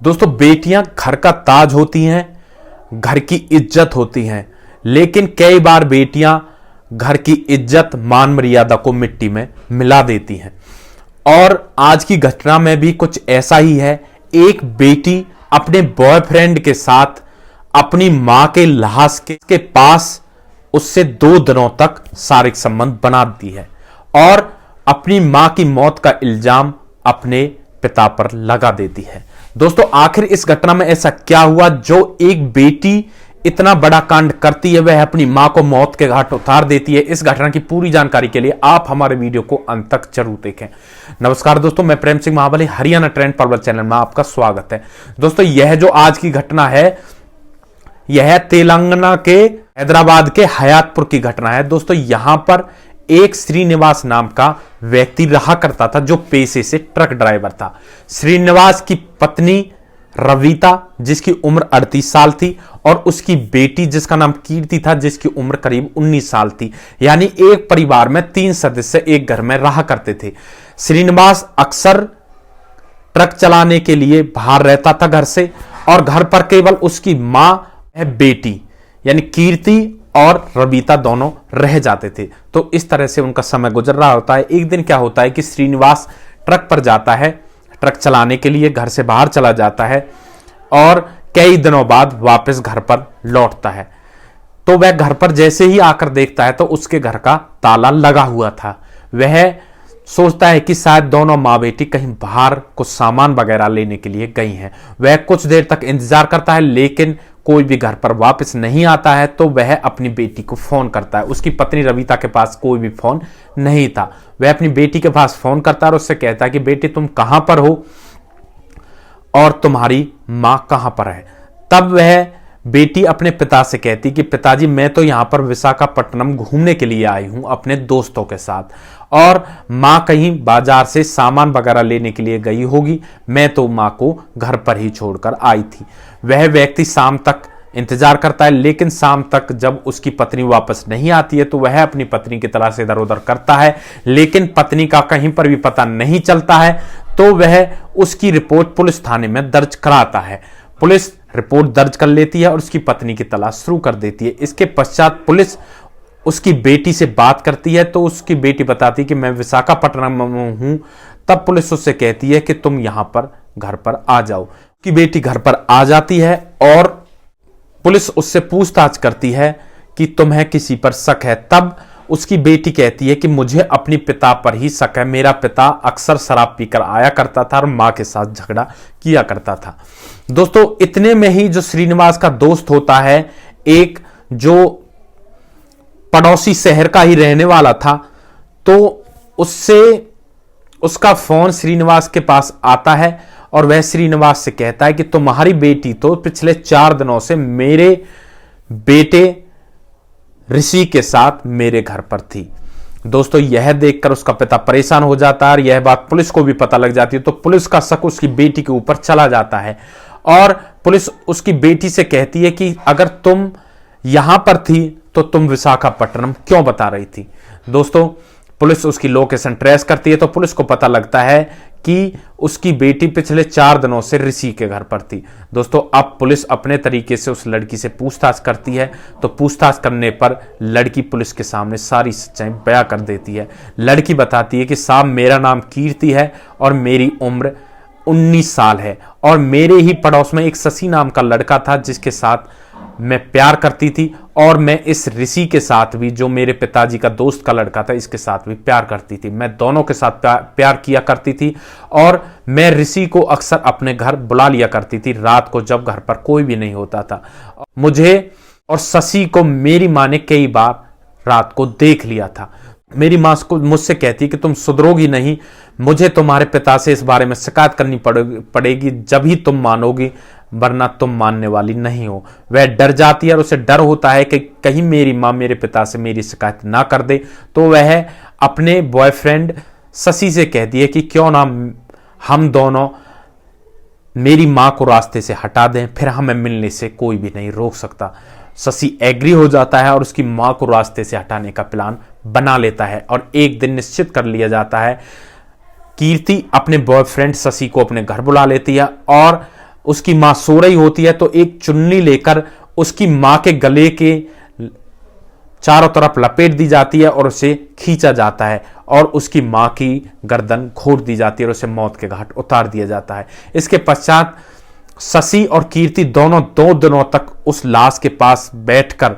दोस्तों, बेटियां घर का ताज होती हैं, घर की इज्जत होती हैं, लेकिन कई बार बेटियां घर की इज्जत मान मर्यादा को मिट्टी में मिला देती हैं। और आज की घटना में भी कुछ ऐसा ही है। एक बेटी अपने बॉयफ्रेंड के साथ अपनी मां के लिहाज के पास उससे 2 दिनों तक शारीरिक संबंध बनाती है और अपनी मां की मौत का इल्जाम अपने पिता पर लगा देती है। दोस्तों, आखिर इस घटना में ऐसा क्या हुआ जो एक बेटी इतना बड़ा कांड करती है, वह अपनी मां को मौत के घाट उतार देती है। इस घटना की पूरी जानकारी के लिए आप हमारे वीडियो को अंत तक जरूर देखें। नमस्कार दोस्तों, मैं प्रेम सिंह महाबली, हरियाणा ट्रेंड पर्वत चैनल में आपका स्वागत है। दोस्तों, यह जो आज की घटना है, यह तेलंगाना के हैदराबाद के हयातपुर की घटना है। दोस्तों, यहां पर एक श्रीनिवास नाम का व्यक्ति रहा करता था जो पेशे से ट्रक ड्राइवर था। श्रीनिवास की पत्नी रविता, जिसकी उम्र 38 साल थी, और उसकी बेटी जिसका नाम कीर्ति था, जिसकी उम्र करीब 19 साल थी। यानी एक परिवार में 3 सदस्य एक घर में रहा करते थे। श्रीनिवास अक्सर ट्रक चलाने के लिए बाहर रहता था घर से, और घर पर केवल उसकी मां बेटी यानी कीर्ति और रविता दोनों रह जाते थे। तो इस तरह से उनका समय गुजर रहा होता है। एक दिन क्या होता है कि श्रीनिवास ट्रक पर जाता है, ट्रक चलाने के लिए घर से बाहर चला जाता है और कई दिनों बाद वापस घर पर लौटता है। तो वह घर पर जैसे ही आकर देखता है तो उसके घर का ताला लगा हुआ था। वह सोचता है कि शायद दोनों माँ बेटी कहीं बाहर कुछ सामान वगैरह लेने के लिए गई हैं। वह कुछ देर तक इंतजार करता है, लेकिन कोई भी घर पर वापस नहीं आता है। तो वह अपनी बेटी को फोन करता है। उसकी पत्नी रविता के पास कोई भी फोन नहीं था। वह अपनी बेटी के पास फोन करता है और उससे कहता है कि बेटी, तुम कहां पर हो और तुम्हारी मां कहां पर है। तब वह बेटी अपने पिता से कहती कि पिताजी, मैं तो यहां पर विशाखापट्टनम घूमने के लिए आई हूं अपने दोस्तों के साथ, और मां कहीं बाजार से सामान वगैरह लेने के लिए गई होगी। मैं तो मां को घर पर ही छोड़कर आई थी। वह व्यक्ति शाम तक इंतजार करता है, लेकिन शाम तक जब उसकी पत्नी वापस नहीं आती है तो वह अपनी पत्नी की तलाश इधर उधर करता है, लेकिन पत्नी का कहीं पर भी पता नहीं चलता है। तो वह उसकी रिपोर्ट पुलिस थाने में दर्ज कराता है। पुलिस रिपोर्ट दर्ज कर लेती है और उसकी पत्नी की तलाश शुरू कर देती है। इसके पश्चात पुलिस उसकी बेटी से बात करती है, तो उसकी बेटी बताती है कि मैं विशाखापट्टनम में हूं। तब पुलिस उससे कहती है कि तुम यहां पर घर पर आ जाओ। कि बेटी घर पर आ जाती है और पुलिस उससे पूछताछ करती है कि तुम्हें किसी पर शक है। तब उसकी बेटी कहती है कि मुझे अपने पिता पर ही शक है। मेरा पिता अक्सर शराब पीकर आया करता था और मां के साथ झगड़ा किया करता था। दोस्तों, इतने में ही जो श्रीनिवास का दोस्त होता है, एक जो पड़ोसी शहर का ही रहने वाला था, तो उसका फोन श्रीनिवास के पास आता है और वह श्रीनिवास से कहता है कि तुम्हारी बेटी तो पिछले 4 दिनों से मेरे बेटे ऋषि के साथ मेरे घर पर थी। दोस्तों, यह देखकर उसका पिता परेशान हो जाता है और यह बात पुलिस को भी पता लग जाती है। तो पुलिस का शक उसकी बेटी के ऊपर चला जाता है और पुलिस उसकी बेटी से कहती है कि अगर तुम यहां पर थी तो तुम विशाखापट्टनम क्यों बता रही थी। दोस्तों, पुलिस उसकी लोकेशन ट्रेस करती है तो पुलिस को पता लगता है कि उसकी बेटी पिछले 4 दिनों से ऋषि के घर पर थी। दोस्तों, अब पुलिस अपने तरीके से उस लड़की से पूछताछ करती है। तो पूछताछ करने पर लड़की पुलिस के सामने सारी सच्चाई बयां कर देती है। लड़की बताती है कि साहब, मेरा नाम कीर्ति है और मेरी उम्र 19 साल है, और मेरे ही पड़ोस में एक शशि नाम का लड़का था जिसके साथ मैं प्यार करती थी, और मैं इस ऋषि के साथ भी, जो मेरे पिताजी का दोस्त का लड़का था, इसके साथ भी प्यार करती थी। मैं दोनों के साथ प्यार किया करती थी और मैं ऋषि को अक्सर अपने घर बुला लिया करती थी रात को, जब घर पर कोई भी नहीं होता था। मुझे और शशि को मेरी मां ने कई बार रात को देख लिया था। मेरी मां को मुझसे कहती कि तुम सुधरोगी नहीं, मुझे तुम्हारे पिता से इस बारे में शिकायत करनी पड़ेगी, जब ही तुम मानोगी, वरना तुम मानने वाली नहीं हो। वह डर जाती है और उसे डर होता है कि कहीं मेरी मां मेरे पिता से मेरी शिकायत ना कर दे। तो वह अपने बॉयफ्रेंड शशि से कहती है कि क्यों ना हम दोनों मेरी मां को रास्ते से हटा दें, फिर हमें मिलने से कोई भी नहीं रोक सकता। शशि एग्री हो जाता है और उसकी मां को रास्ते से हटाने का प्लान बना लेता है और एक दिन निश्चित कर लिया जाता है। कीर्ति अपने बॉयफ्रेंड शशि को अपने घर बुला लेती है और उसकी मां सो रही होती है तो एक चुन्नी लेकर उसकी मां के गले के चारों तरफ लपेट दी जाती है और उसे खींचा जाता है और उसकी मां की गर्दन घोट दी जाती है और उसे मौत के घाट उतार दिया जाता है। इसके पश्चात शशि और कीर्ति दोनों 2 दिनों तक उस लाश के पास बैठकर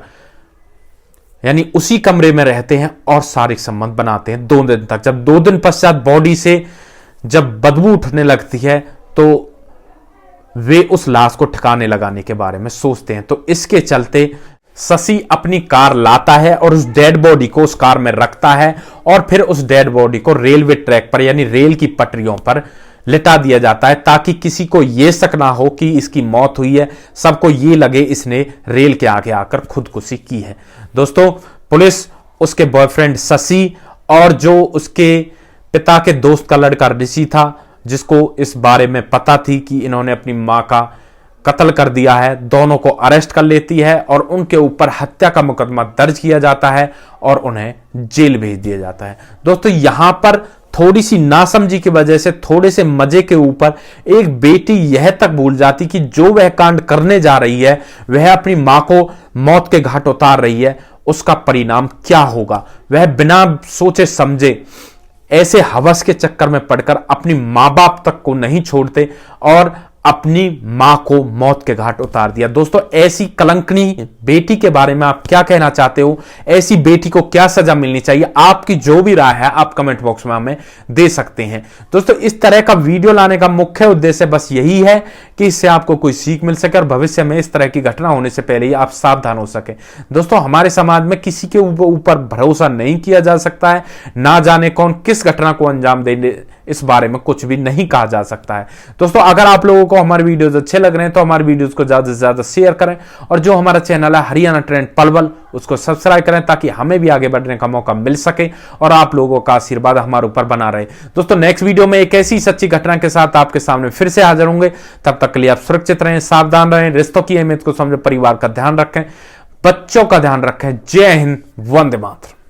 यानी उसी कमरे में रहते हैं और शारीरिक संबंध बनाते हैं 2 दिन तक। जब 2 दिन पश्चात बॉडी से जब बदबू उठने लगती है तो वे उस लाश को ठिकाने लगाने के बारे में सोचते हैं। तो इसके चलते शशि अपनी कार लाता है और उस डेड बॉडी को उस कार में रखता है और फिर उस डेड बॉडी को रेलवे ट्रैक पर यानी रेल की पटरियों पर लिटा दिया जाता है ताकि किसी को यह शक ना हो कि इसकी मौत हुई है, सबको ये लगे इसने रेल के आगे आकर खुदकुशी की है। दोस्तों, पुलिस उसके बॉयफ्रेंड शशि और जो उसके पिता के दोस्त का लड़का ऋषि था, जिसको इस बारे में पता थी कि इन्होंने अपनी मां का कत्ल कर दिया है, दोनों को अरेस्ट कर लेती है और उनके ऊपर हत्या का मुकदमा दर्ज किया जाता है और उन्हें जेल भेज दिया जाता है। दोस्तों, यहां पर थोड़ी सी नासमझी की वजह से, थोड़े से मजे के ऊपर एक बेटी यह तक भूल जाती कि जो वह कांड करने जा रही है, वह अपनी मां को मौत के घाट उतार रही है, उसका परिणाम क्या होगा। वह बिना सोचे समझे ऐसे हवस के चक्कर में पड़कर अपनी मां बाप तक को नहीं छोड़ते और अपनी मां को मौत के घाट उतार दिया। दोस्तों, ऐसी कलंकनी बेटी के बारे में आप क्या कहना चाहते हो? ऐसी बेटी को क्या सजा मिलनी चाहिए? आपकी जो भी राय है आप कमेंट बॉक्स में हमें दे सकते हैं। दोस्तों, इस तरह का वीडियो लाने का मुख्य उद्देश्य बस यही है कि इससे आपको कोई सीख मिल सके और भविष्य में इस तरह की घटना होने से पहले ही आप सावधान हो सके। दोस्तों, हमारे समाज में किसी के ऊपर भरोसा नहीं किया जा सकता है, ना जाने कौन किस घटना को अंजाम दे, इस बारे में कुछ भी नहीं कहा जा सकता है। दोस्तों, अगर आप लोगों को हमारे वीडियोस अच्छे लग रहे हैं तो हमारे वीडियोस को ज्यादा से ज्यादा शेयर करें और जो हमारा चैनल है हरियाणा ट्रेंड पलवल, उसको सब्सक्राइब करें ताकि हमें भी आगे बढ़ने का मौका मिल सके और आप लोगों का आशीर्वाद हमारे ऊपर बना रहे। दोस्तों, नेक्स्ट वीडियो में एक ऐसी सच्ची घटना के साथ आपके सामने फिर से हाजिर होंगे। तब तक के लिए आप सुरक्षित रहें, सावधान रहें, रिश्तों की अहमियत को समझें, परिवार का ध्यान रखें, बच्चों का ध्यान रखें। जय हिंद, वंदे मातरम।